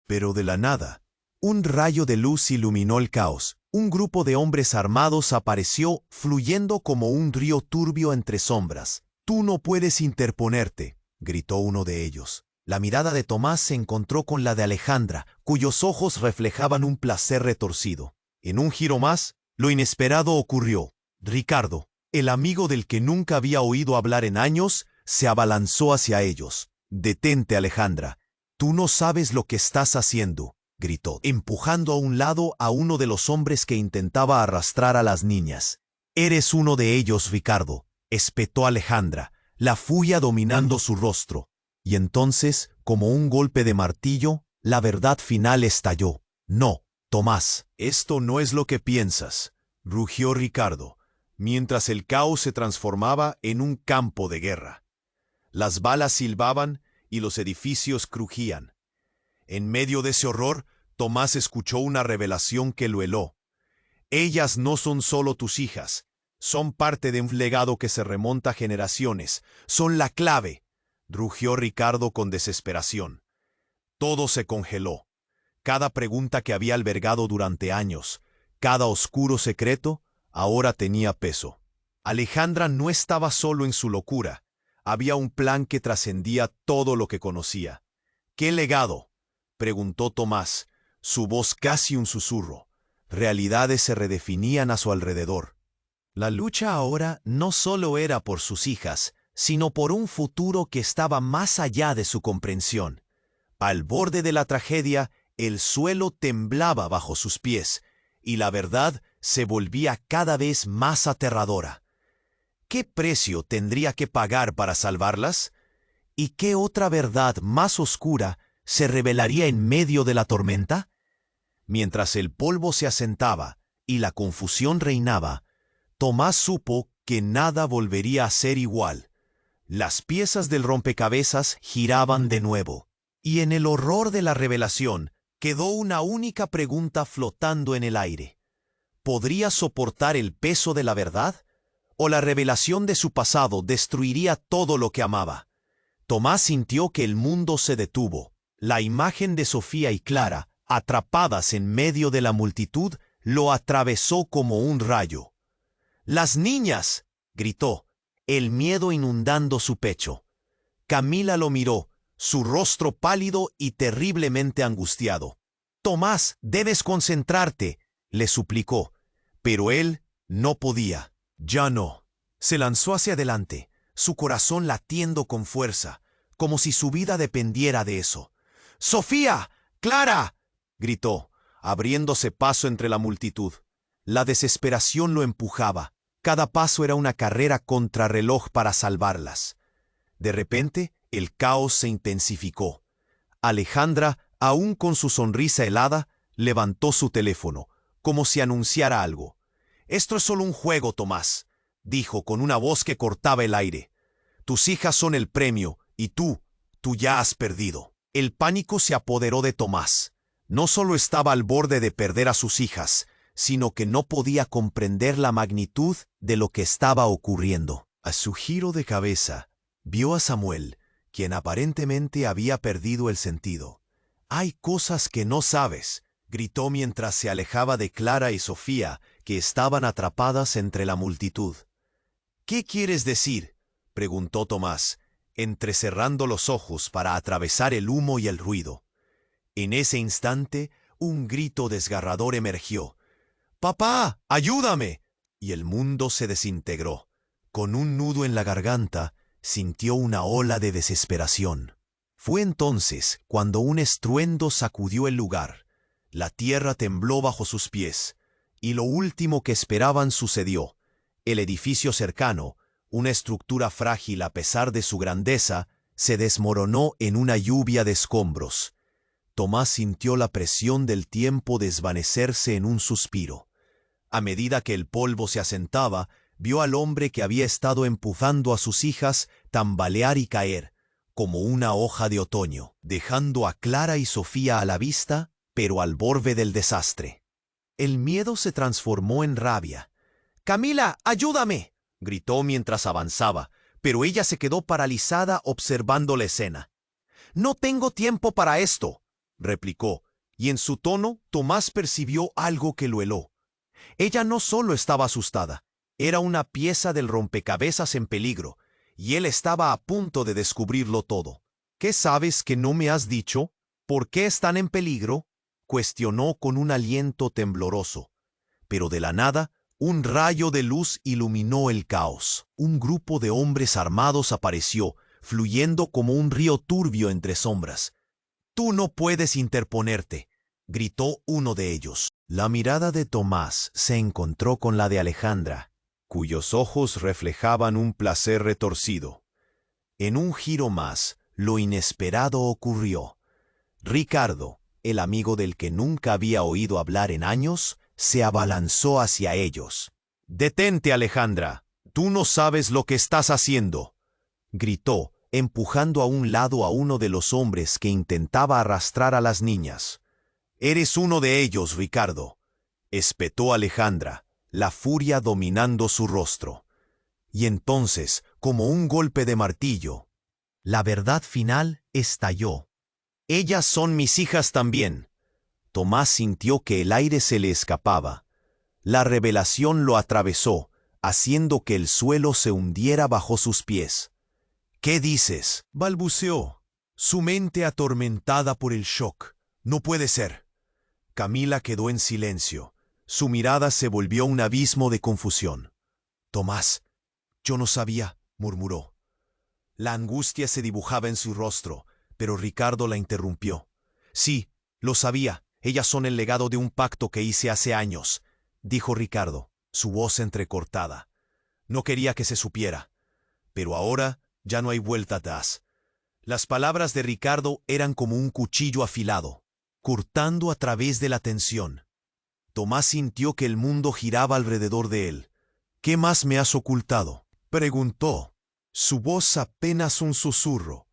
Pero de la nada, un rayo de luz iluminó el caos. Un grupo de hombres armados apareció, fluyendo como un río turbio entre sombras. «Tú no puedes interponerte», gritó uno de ellos. La mirada de Tomás se encontró con la de Alejandra, cuyos ojos reflejaban un placer retorcido. En un giro más, lo inesperado ocurrió. Ricardo, el amigo del que nunca había oído hablar en años, se abalanzó hacia ellos. «Detente, Alejandra. Tú no sabes lo que estás haciendo», gritó, empujando a un lado a uno de los hombres que intentaba arrastrar a las niñas. «Eres uno de ellos, Ricardo», espetó Alejandra, la furia dominando su rostro. Y entonces, como un golpe de martillo, la verdad final estalló. «No, Tomás, esto no es lo que piensas», rugió Ricardo, mientras el caos se transformaba en un campo de guerra. Las balas silbaban y los edificios crujían. En medio de ese horror, Tomás escuchó una revelación que lo heló. «Ellas no son solo tus hijas, son parte de un legado que se remonta a generaciones. Son la clave», rugió Ricardo con desesperación. Todo se congeló. Cada pregunta que había albergado durante años, cada oscuro secreto, ahora tenía peso. Alejandra no estaba solo en su locura. Había un plan que trascendía todo lo que conocía. «¿Qué legado?», preguntó Tomás, su voz casi un susurro. Realidades se redefinían a su alrededor. La lucha ahora no solo era por sus hijas, sino por un futuro que estaba más allá de su comprensión. Al borde de la tragedia, el suelo temblaba bajo sus pies, y la verdad se volvía cada vez más aterradora. ¿Qué precio tendría que pagar para salvarlas? ¿Y qué otra verdad más oscura se revelaría en medio de la tormenta? Mientras el polvo se asentaba y la confusión reinaba, Tomás supo que nada volvería a ser igual. Las piezas del rompecabezas giraban de nuevo, y en el horror de la revelación quedó una única pregunta flotando en el aire. ¿Podría soportar el peso de la verdad? ¿O la revelación de su pasado destruiría todo lo que amaba? Tomás sintió que el mundo se detuvo. La imagen de Sofía y Clara, atrapadas en medio de la multitud, lo atravesó como un rayo. «¡Las niñas!», gritó, el miedo inundando su pecho. Camila lo miró, su rostro pálido y terriblemente angustiado. «Tomás, debes concentrarte», le suplicó, pero él no podía. «Ya no». Se lanzó hacia adelante, su corazón latiendo con fuerza, como si su vida dependiera de eso. «¡Sofía! ¡Clara!», gritó, abriéndose paso entre la multitud. La desesperación lo empujaba. Cada paso era una carrera contrarreloj para salvarlas. De repente, el caos se intensificó. Alejandra, aún con su sonrisa helada, levantó su teléfono, como si anunciara algo. «Esto es solo un juego, Tomás», dijo con una voz que cortaba el aire. «Tus hijas son el premio, y tú ya has perdido». El pánico se apoderó de Tomás. No solo estaba al borde de perder a sus hijas, sino que no podía comprender la magnitud de lo que estaba ocurriendo. A su giro de cabeza, vio a Samuel, quien aparentemente había perdido el sentido. «Hay cosas que no sabes», gritó mientras se alejaba de Clara y Sofía, que estaban atrapadas entre la multitud. «¿Qué quieres decir?», preguntó Tomás, entrecerrando los ojos para atravesar el humo y el ruido. En ese instante, un grito desgarrador emergió. «¡Papá, ayúdame!», y el mundo se desintegró. Con un nudo en la garganta, sintió una ola de desesperación. Fue entonces cuando un estruendo sacudió el lugar. La tierra tembló bajo sus pies, y lo último que esperaban sucedió. El edificio cercano, una estructura frágil a pesar de su grandeza, se desmoronó en una lluvia de escombros. Tomás sintió la presión del tiempo desvanecerse en un suspiro. A medida que el polvo se asentaba, vio al hombre que había estado empujando a sus hijas tambalear y caer, como una hoja de otoño, dejando a Clara y Sofía a la vista, pero al borde del desastre. El miedo se transformó en rabia. «¡Camila, ayúdame!», gritó mientras avanzaba, pero ella se quedó paralizada observando la escena. «No tengo tiempo para esto», replicó, y en su tono Tomás percibió algo que lo heló. Ella no solo estaba asustada, era una pieza del rompecabezas en peligro, y él estaba a punto de descubrirlo todo. «¿Qué sabes que no me has dicho? ¿Por qué están en peligro?», cuestionó con un aliento tembloroso. Pero de la nada, un rayo de luz iluminó el caos. Un grupo de hombres armados apareció, fluyendo como un río turbio entre sombras. «Tú no puedes interponerte», gritó uno de ellos. La mirada de Tomás se encontró con la de Alejandra, cuyos ojos reflejaban un placer retorcido. En un giro más, lo inesperado ocurrió. Ricardo, el amigo del que nunca había oído hablar en años, se abalanzó hacia ellos. «Detente, Alejandra. Tú no sabes lo que estás haciendo», gritó, empujando a un lado a uno de los hombres que intentaba arrastrar a las niñas. «Eres uno de ellos, Ricardo», espetó Alejandra, la furia dominando su rostro. Y entonces, como un golpe de martillo, la verdad final estalló. «Ellas son mis hijas también». Tomás sintió que el aire se le escapaba. La revelación lo atravesó, haciendo que el suelo se hundiera bajo sus pies. «¿Qué dices?», balbuceó, su mente atormentada por el shock. «No puede ser». Camila quedó en silencio. Su mirada se volvió un abismo de confusión. «Tomás, yo no sabía», murmuró. La angustia se dibujaba en su rostro, pero Ricardo la interrumpió. «Sí, lo sabía. Ellas son el legado de un pacto que hice hace años», dijo Ricardo, su voz entrecortada. «No quería que se supiera. Pero ahora ya no hay vuelta atrás». Las palabras de Ricardo eran como un cuchillo afilado, cortando a través de la tensión. Tomás sintió que el mundo giraba alrededor de él. «¿Qué más me has ocultado?», preguntó, su voz apenas un susurro.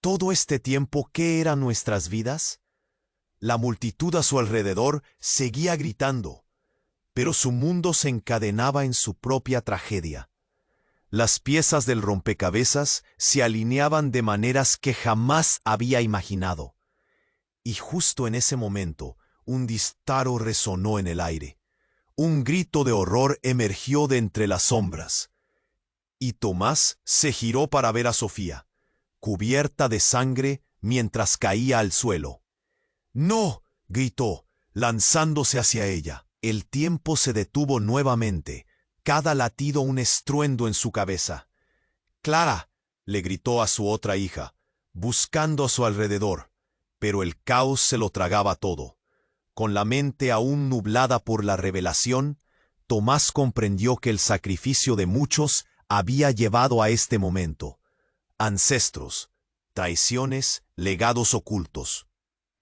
«¿Todo este tiempo qué eran nuestras vidas?». La multitud a su alrededor seguía gritando, pero su mundo se encadenaba en su propia tragedia. Las piezas del rompecabezas se alineaban de maneras que jamás había imaginado. Y justo en ese momento, un disparo resonó en el aire. Un grito de horror emergió de entre las sombras. Y Tomás se giró para ver a Sofía, cubierta de sangre mientras caía al suelo. «¡No!», gritó, lanzándose hacia ella. El tiempo se detuvo nuevamente, cada latido un estruendo en su cabeza. «¡Clara!», le gritó a su otra hija, buscando a su alrededor, pero el caos se lo tragaba todo. Con la mente aún nublada por la revelación, Tomás comprendió que el sacrificio de muchos había llevado a este momento. Ancestros, traiciones, legados ocultos.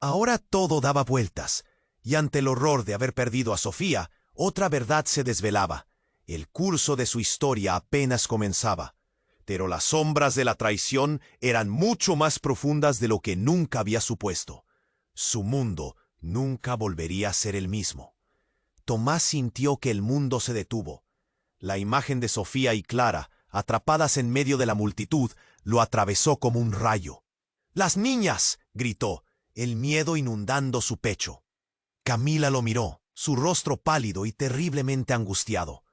Ahora todo daba vueltas, y ante el horror de haber perdido a Sofía, otra verdad se desvelaba. El curso de su historia apenas comenzaba, pero las sombras de la traición eran mucho más profundas de lo que nunca había supuesto. Su mundo nunca volvería a ser el mismo. Tomás sintió que el mundo se detuvo. La imagen de Sofía y Clara, atrapadas en medio de la multitud, lo atravesó como un rayo. «¡Las niñas!», gritó, el miedo inundando su pecho. Camila lo miró, su rostro pálido y terriblemente angustiado.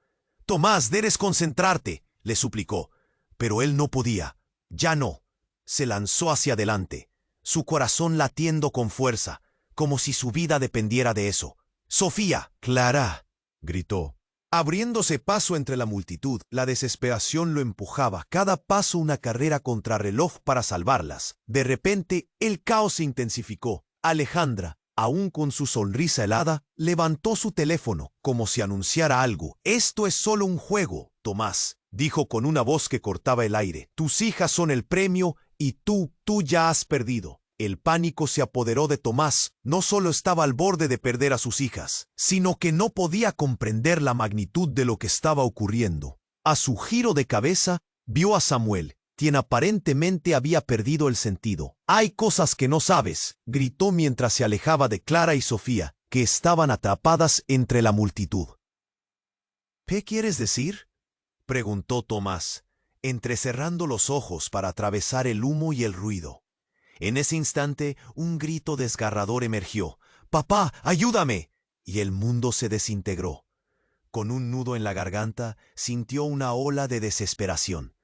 «Tomás, debes concentrarte», le suplicó, pero él no podía. Ya no. Se lanzó hacia adelante, su corazón latiendo con fuerza, como si su vida dependiera de eso. «¡Sofía!». «Clara», gritó. Abriéndose paso entre la multitud, la desesperación lo empujaba, cada paso una carrera contrarreloj para salvarlas. De repente, el caos se intensificó. Alejandra, aún con su sonrisa helada, levantó su teléfono, como si anunciara algo. «Esto es solo un juego, Tomás», dijo con una voz que cortaba el aire. «Tus hijas son el premio y tú ya has perdido». El pánico se apoderó de Tomás. No solo estaba al borde de perder a sus hijas, sino que no podía comprender la magnitud de lo que estaba ocurriendo. A su giro de cabeza, vio a Samuel, quien aparentemente había perdido el sentido. «Hay cosas que no sabes», gritó mientras se alejaba de Clara y Sofía, que estaban atrapadas entre la multitud. «¿Qué quieres decir?», preguntó Tomás, entrecerrando los ojos para atravesar el humo y el ruido. En ese instante, un grito desgarrador emergió. «¡Papá, ayúdame!», y el mundo se desintegró. Con un nudo en la garganta, sintió una ola de desesperación.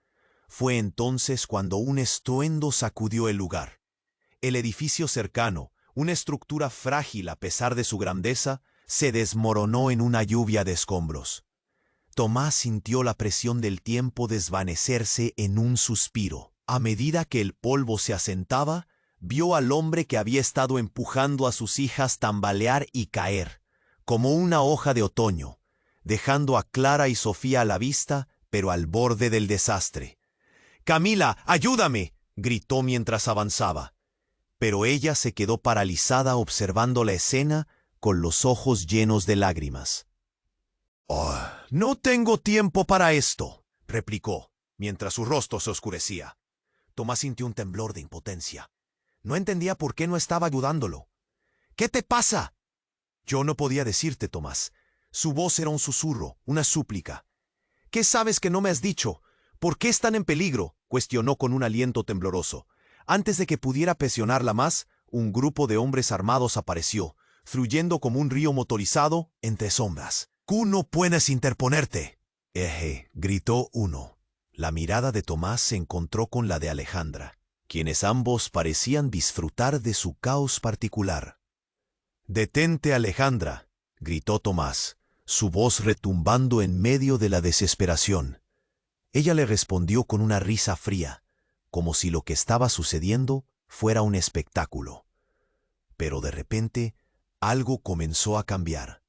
Fue entonces cuando un estruendo sacudió el lugar. El edificio cercano, una estructura frágil a pesar de su grandeza, se desmoronó en una lluvia de escombros. Tomás sintió la presión del tiempo desvanecerse en un suspiro. A medida que el polvo se asentaba, vio al hombre que había estado empujando a sus hijas tambalear y caer, como una hoja de otoño, dejando a Clara y Sofía a la vista, pero al borde del desastre. «¡Camila, ayúdame!», gritó mientras avanzaba. Pero ella se quedó paralizada observando la escena con los ojos llenos de lágrimas. «Oh, no tengo tiempo para esto», replicó, mientras su rostro se oscurecía. Tomás sintió un temblor de impotencia. No entendía por qué no estaba ayudándolo. «¿Qué te pasa?». Yo no podía decirte, Tomás. Su voz era un susurro, una súplica. «¿Qué sabes que no me has dicho? ¿Por qué están en peligro?», cuestionó con un aliento tembloroso. Antes de que pudiera presionarla más, un grupo de hombres armados apareció, fluyendo como un río motorizado entre sombras. «¡Tú no puedes interponerte!», gritó uno. La mirada de Tomás se encontró con la de Alejandra, quienes ambos parecían disfrutar de su caos particular. «Detente, Alejandra», gritó Tomás, su voz retumbando en medio de la desesperación. Ella le respondió con una risa fría, como si lo que estaba sucediendo fuera un espectáculo. Pero de repente, algo comenzó a cambiar.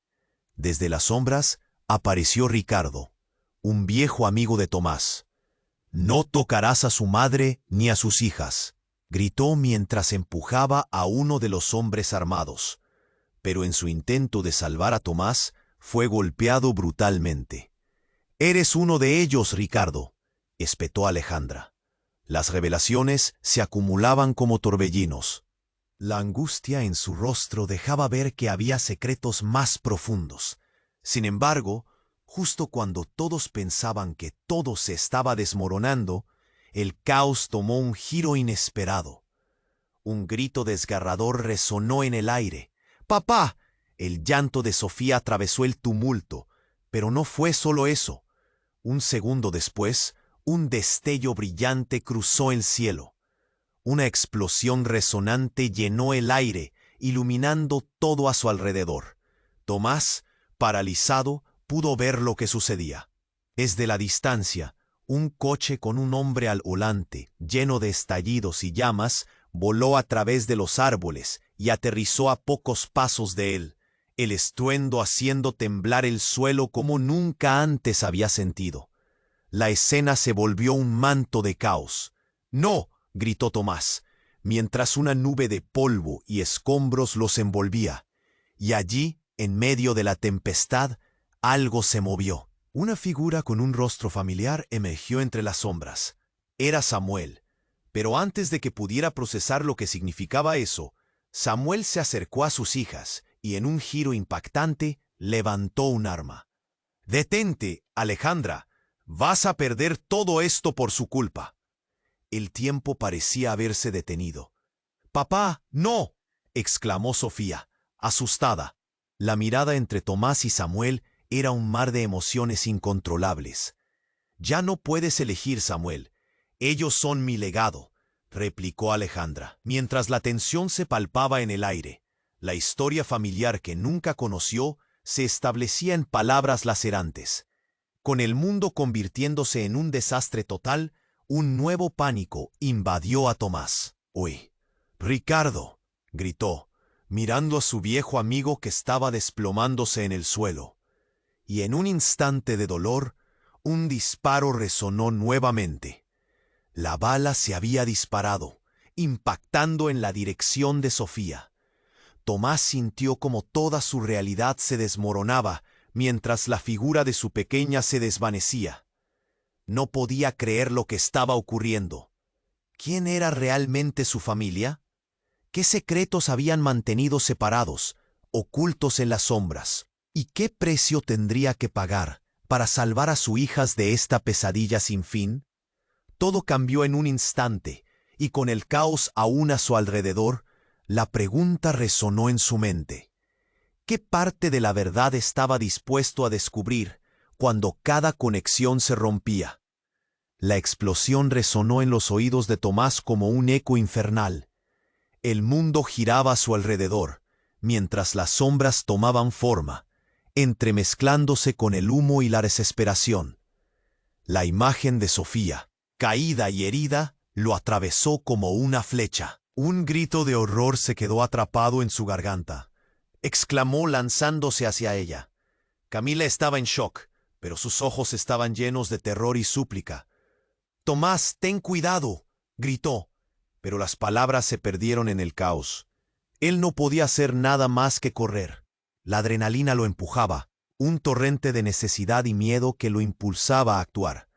Desde las sombras apareció Ricardo, un viejo amigo de Tomás. «No tocarás a su madre ni a sus hijas», gritó mientras empujaba a uno de los hombres armados. Pero en su intento de salvar a Tomás, fue golpeado brutalmente. «Eres uno de ellos, Ricardo», espetó Alejandra. Las revelaciones se acumulaban como torbellinos. La angustia en su rostro dejaba ver que había secretos más profundos. Sin embargo, justo cuando todos pensaban que todo se estaba desmoronando, el caos tomó un giro inesperado. Un grito desgarrador resonó en el aire. «¡Papá!». El llanto de Sofía atravesó el tumulto, pero no fue solo eso. Un segundo después, un destello brillante cruzó el cielo. Una explosión resonante llenó el aire, iluminando todo a su alrededor. Tomás, paralizado, pudo ver lo que sucedía. Desde la distancia, un coche con un hombre al volante, lleno de estallidos y llamas, voló a través de los árboles y aterrizó a pocos pasos de él, el estruendo haciendo temblar el suelo como nunca antes había sentido. La escena se volvió un manto de caos. «¡No!», gritó Tomás, mientras una nube de polvo y escombros los envolvía. Y allí, en medio de la tempestad, algo se movió. Una figura con un rostro familiar emergió entre las sombras. Era Samuel. Pero antes de que pudiera procesar lo que significaba eso, Samuel se acercó a sus hijas y en un giro impactante levantó un arma. «Detente, Alejandra. Vas a perder todo esto por su culpa». El tiempo parecía haberse detenido. «¡Papá, no!», exclamó Sofía, asustada. La mirada entre Tomás y Samuel era un mar de emociones incontrolables. «Ya no puedes elegir, Samuel. Ellos son mi legado», replicó Alejandra, mientras la tensión se palpaba en el aire. La historia familiar que nunca conoció se establecía en palabras lacerantes. Con el mundo convirtiéndose en un desastre total, un nuevo pánico invadió a Tomás. «¡Uy! Ricardo», gritó, mirando a su viejo amigo que estaba desplomándose en el suelo. Y en un instante de dolor, un disparo resonó nuevamente. La bala se había disparado, impactando en la dirección de Sofía. Tomás sintió como toda su realidad se desmoronaba, mientras la figura de su pequeña se desvanecía. No podía creer lo que estaba ocurriendo. ¿Quién era realmente su familia? ¿Qué secretos habían mantenido separados, ocultos en las sombras? ¿Y qué precio tendría que pagar para salvar a sus hijas de esta pesadilla sin fin? Todo cambió en un instante, y con el caos aún a su alrededor, la pregunta resonó en su mente. ¿Qué parte de la verdad estaba dispuesto a descubrir cuando cada conexión se rompía? La explosión resonó en los oídos de Tomás como un eco infernal. El mundo giraba a su alrededor, mientras las sombras tomaban forma, entremezclándose con el humo y la desesperación. La imagen de Sofía, caída y herida, lo atravesó como una flecha. Un grito de horror se quedó atrapado en su garganta. Exclamó lanzándose hacia ella. Camila estaba en shock, pero sus ojos estaban llenos de terror y súplica. «Tomás, ten cuidado», gritó, pero las palabras se perdieron en el caos. Él no podía hacer nada más que correr. La adrenalina lo empujaba, un torrente de necesidad y miedo que lo impulsaba a actuar.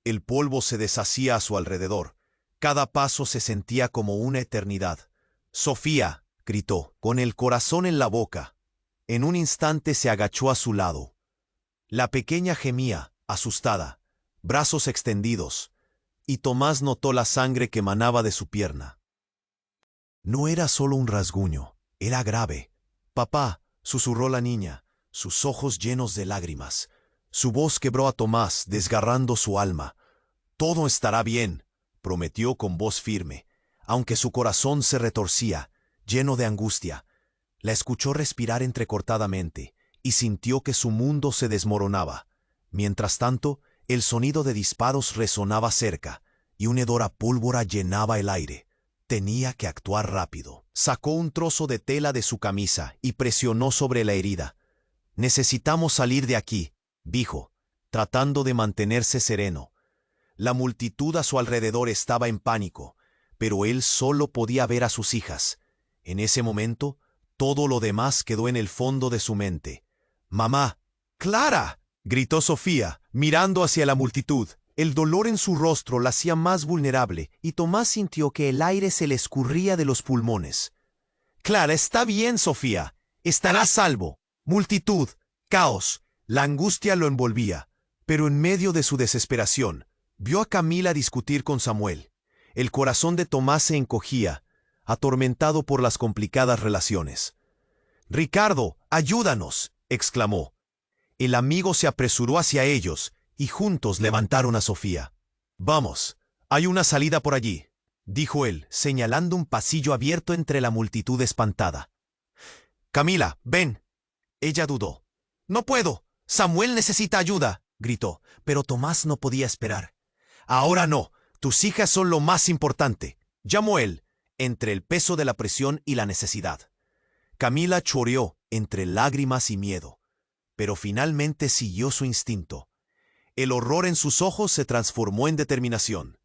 El polvo se deshacía a su alrededor. Cada paso se sentía como una eternidad. «Sofía», gritó, con el corazón en la boca. En un instante se agachó a su lado. La pequeña gemía, asustada, brazos extendidos, y Tomás notó la sangre que manaba de su pierna. No era solo un rasguño, era grave. «Papá», susurró la niña, sus ojos llenos de lágrimas. Su voz quebró a Tomás, desgarrando su alma. «Todo estará bien», prometió con voz firme, aunque su corazón se retorcía, lleno de angustia. La escuchó respirar entrecortadamente y sintió que su mundo se desmoronaba. Mientras tanto, el sonido de disparos resonaba cerca y un hedor a pólvora llenaba el aire. Tenía que actuar rápido. Sacó un trozo de tela de su camisa y presionó sobre la herida. «Necesitamos salir de aquí», dijo, tratando de mantenerse sereno. La multitud a su alrededor estaba en pánico, pero él solo podía ver a sus hijas. En ese momento, todo lo demás quedó en el fondo de su mente. «¡Mamá! ¡Clara!», gritó Sofía, mirando hacia la multitud. El dolor en su rostro la hacía más vulnerable, y Tomás sintió que el aire se le escurría de los pulmones. «Clara, está bien, Sofía. Estará a salvo». Multitud, caos, la angustia lo envolvía, pero en medio de su desesperación, vio a Camila discutir con Samuel. El corazón de Tomás se encogía, atormentado por las complicadas relaciones. «Ricardo, ayúdanos», exclamó. El amigo se apresuró hacia ellos y juntos levantaron a Sofía. «Vamos, hay una salida por allí», dijo él, señalando un pasillo abierto entre la multitud espantada. «Camila, ven». Ella dudó. «No puedo. Samuel necesita ayuda», gritó, pero Tomás no podía esperar. «Ahora no. Tus hijas son lo más importante», llamó él, entre el peso de la presión y la necesidad. Camila choreó entre lágrimas y miedo, pero finalmente siguió su instinto. El horror en sus ojos se transformó en determinación.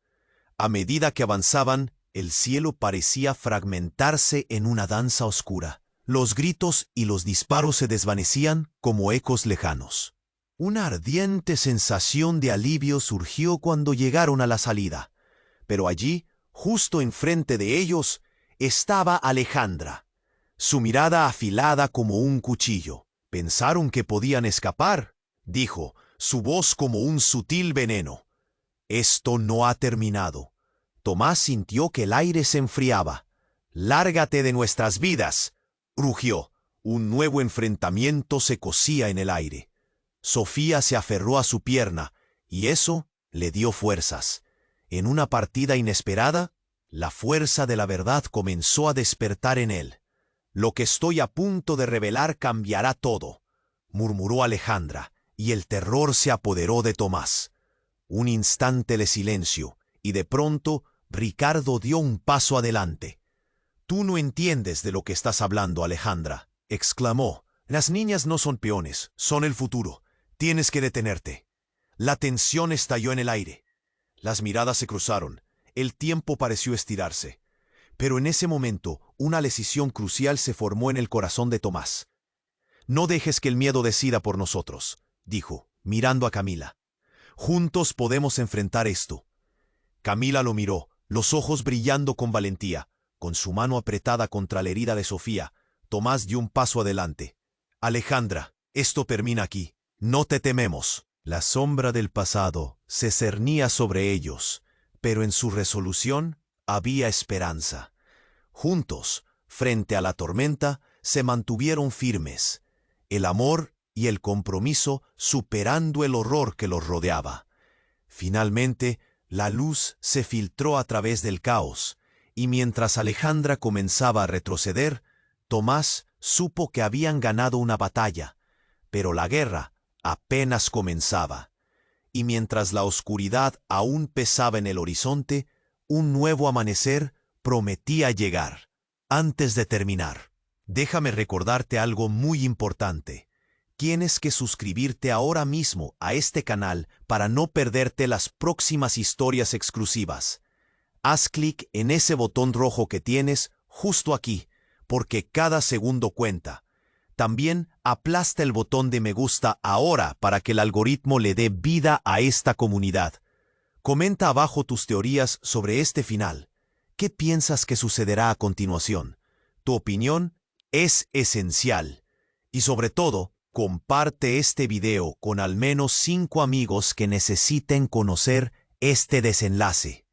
A medida que avanzaban, el cielo parecía fragmentarse en una danza oscura. Los gritos y los disparos se desvanecían como ecos lejanos. Una ardiente sensación de alivio surgió cuando llegaron a la salida. Pero allí, justo enfrente de ellos, estaba Alejandra, su mirada afilada como un cuchillo. «Pensaron que podían escapar», dijo, su voz como un sutil veneno. «Esto no ha terminado». Tomás sintió que el aire se enfriaba. «Lárgate de nuestras vidas», rugió. Un nuevo enfrentamiento se cosía en el aire. Sofía se aferró a su pierna, y eso le dio fuerzas. En una partida inesperada, la fuerza de la verdad comenzó a despertar en él. «Lo que estoy a punto de revelar cambiará todo», murmuró Alejandra, y el terror se apoderó de Tomás. Un instante de silencio, y de pronto Ricardo dio un paso adelante. «Tú no entiendes de lo que estás hablando, Alejandra», exclamó. «Las niñas no son peones, son el futuro. Tienes que detenerte». La tensión estalló en el aire. Las miradas se cruzaron. El tiempo pareció estirarse. Pero en ese momento, una decisión crucial se formó en el corazón de Tomás. «No dejes que el miedo decida por nosotros», dijo, mirando a Camila. «Juntos podemos enfrentar esto». Camila lo miró, los ojos brillando con valentía. Con su mano apretada contra la herida de Sofía, Tomás dio un paso adelante. «Alejandra, esto termina aquí. No te tememos». La sombra del pasado se cernía sobre ellos, pero en su resolución había esperanza. Juntos, frente a la tormenta, se mantuvieron firmes, el amor y el compromiso superando el horror que los rodeaba. Finalmente, la luz se filtró a través del caos, y mientras Alejandra comenzaba a retroceder, Tomás supo que habían ganado una batalla, pero la guerra apenas comenzaba. Y mientras la oscuridad aún pesaba en el horizonte, Un nuevo amanecer prometía llegar. Antes de terminar, déjame recordarte algo muy importante. Tienes que suscribirte ahora mismo a este canal para no perderte las próximas historias exclusivas. Haz clic en ese botón rojo que tienes justo aquí, porque cada segundo cuenta. También aplasta el botón de me gusta ahora para que el algoritmo le dé vida a esta comunidad. Comenta abajo tus teorías sobre este final. ¿Qué piensas que sucederá a continuación? Tu opinión es esencial. Y sobre todo, comparte este video con al menos 5 amigos que necesiten conocer este desenlace.